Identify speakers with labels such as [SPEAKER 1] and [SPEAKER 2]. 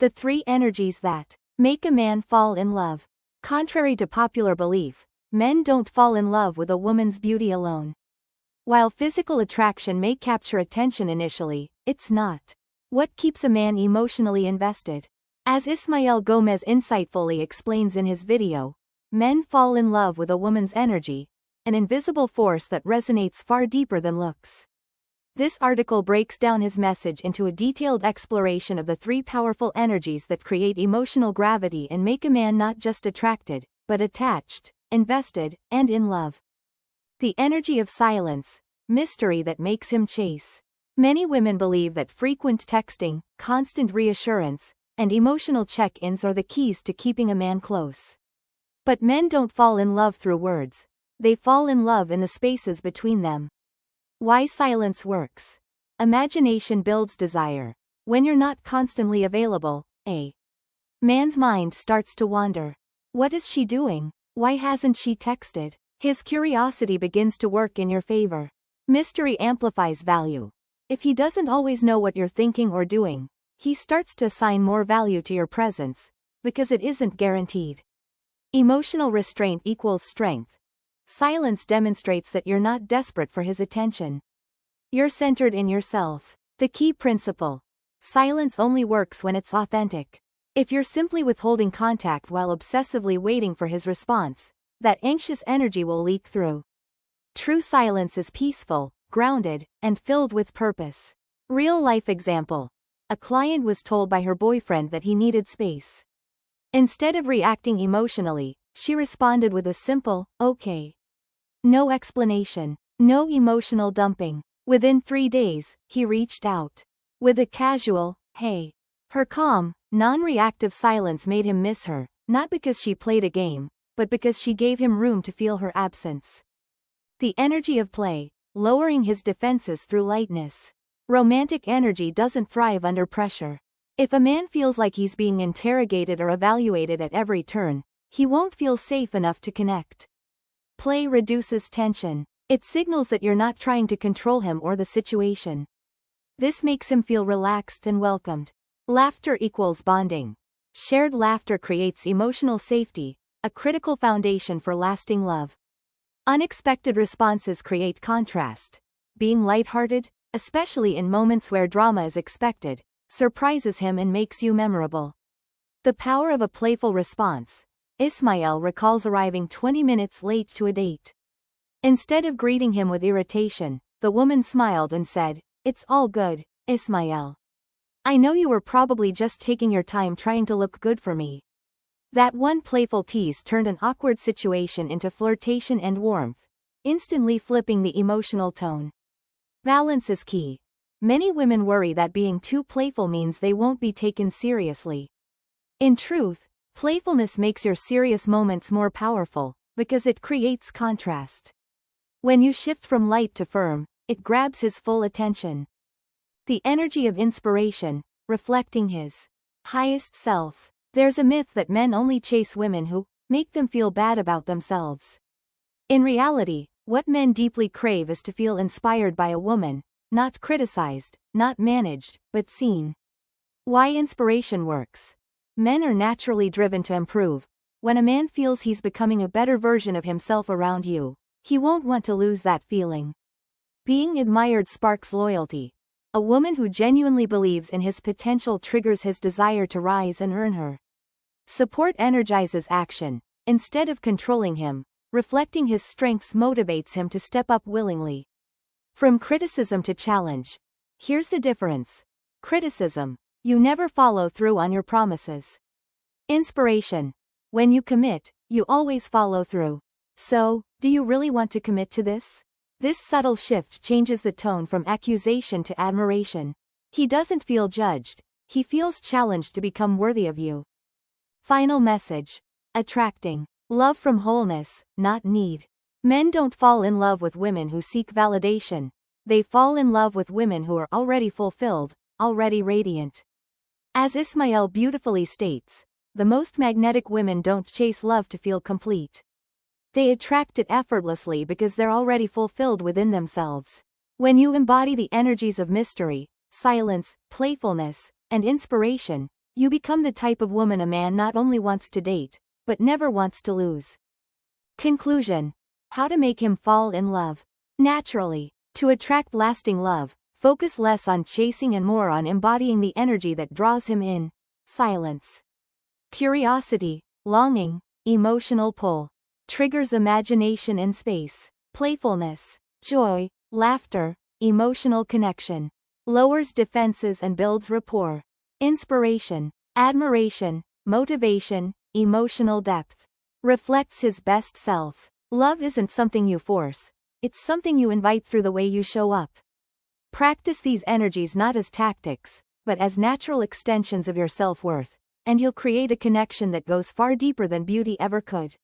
[SPEAKER 1] The 3 energies that make a man fall in love. Contrary to popular belief, men don't fall in love with a woman's beauty alone. While physical attraction may capture attention initially, it's not what keeps a man emotionally invested. As Ismael Gomez insightfully explains in his video, men fall in love with a woman's energy, an invisible force that resonates far deeper than looks. This article breaks down his message into a detailed exploration of the 3 powerful energies that create emotional gravity and make a man not just attracted, but attached, invested, and in love. The energy of silence, mystery that makes him chase. Many women believe that frequent texting, constant reassurance, and emotional check-ins are the keys to keeping a man close. But men don't fall in love through words. They fall in love in the spaces between them. Why silence works. Imagination builds desire. When you're not constantly available, a man's mind starts to wander. What is she doing? Why hasn't she texted? His curiosity begins to work in your favor. Mystery amplifies value. If he doesn't always know what you're thinking or doing, he starts to assign more value to your presence, because it isn't guaranteed. Emotional restraint equals strength. Silence demonstrates that you're not desperate for his attention. You're centered in yourself. The key principle. Silence only works when it's authentic. If you're simply withholding contact while obsessively waiting for his response, that anxious energy will leak through. True silence is peaceful, grounded, and filled with purpose. Real-life example. A client was told by her boyfriend that he needed space. Instead of reacting emotionally, she responded with a simple, "Okay." No explanation, no emotional dumping. Within 3 days, he reached out. With a casual, "Hey." Her calm, non-reactive silence made him miss her, not because she played a game, but because she gave him room to feel her absence. The energy of play, lowering his defenses through lightness. Romantic energy doesn't thrive under pressure. If a man feels like he's being interrogated or evaluated at every turn, he won't feel safe enough to connect. Play reduces tension. It signals that you're not trying to control him or the situation. This makes him feel relaxed and welcomed. Laughter equals bonding. Shared laughter creates emotional safety, a critical foundation for lasting love. Unexpected responses create contrast. Being lighthearted, especially in moments where drama is expected, surprises him and makes you memorable. The power of a playful response. Ismael recalls arriving 20 minutes late to a date. Instead of greeting him with irritation, the woman smiled and said, "It's all good, Ismael. I know you were probably just taking your time trying to look good for me." That one playful tease turned an awkward situation into flirtation and warmth, instantly flipping the emotional tone. Balance is key. Many women worry that being too playful means they won't be taken seriously. In truth, playfulness makes your serious moments more powerful, because it creates contrast. When you shift from light to firm, it grabs his full attention. The energy of inspiration, reflecting his highest self. There's a myth that men only chase women who make them feel bad about themselves. In reality, what men deeply crave is to feel inspired by a woman, not criticized, not managed, but seen. Why inspiration works. Men are naturally driven to improve. When a man feels he's becoming a better version of himself around you, he won't want to lose that feeling. Being admired sparks loyalty. A woman who genuinely believes in his potential triggers his desire to rise and earn her support energizes action. Instead of controlling him, reflecting his strengths motivates him to step up willingly. From criticism to challenge. Here's the difference. Criticism. You never follow through on your promises. Inspiration. When you commit, you always follow through. So, do you really want to commit to this? This subtle shift changes the tone from accusation to admiration. He doesn't feel judged. He feels challenged to become worthy of you. Final message. Attracting. Love from wholeness, not need. Men don't fall in love with women who seek validation. They fall in love with women who are already fulfilled, already radiant. As Ismael beautifully states, the most magnetic women don't chase love to feel complete. They attract it effortlessly because they're already fulfilled within themselves. When you embody the energies of mystery, silence, playfulness, and inspiration, You become the type of woman a man not only wants to date, but never wants to lose. Conclusion. How to make him fall in love. Naturally. To attract lasting love, focus less on chasing and more on embodying the energy that draws him in. Silence. Curiosity, longing, emotional pull. Triggers imagination and space. Playfulness, joy, laughter, emotional connection. Lowers defenses and builds rapport. Inspiration, admiration, motivation, emotional depth. Reflects his best self. Love isn't something you force, it's something you invite through the way you show up. Practice these energies not as tactics, but as natural extensions of your self-worth, and you'll create a connection that goes far deeper than beauty ever could.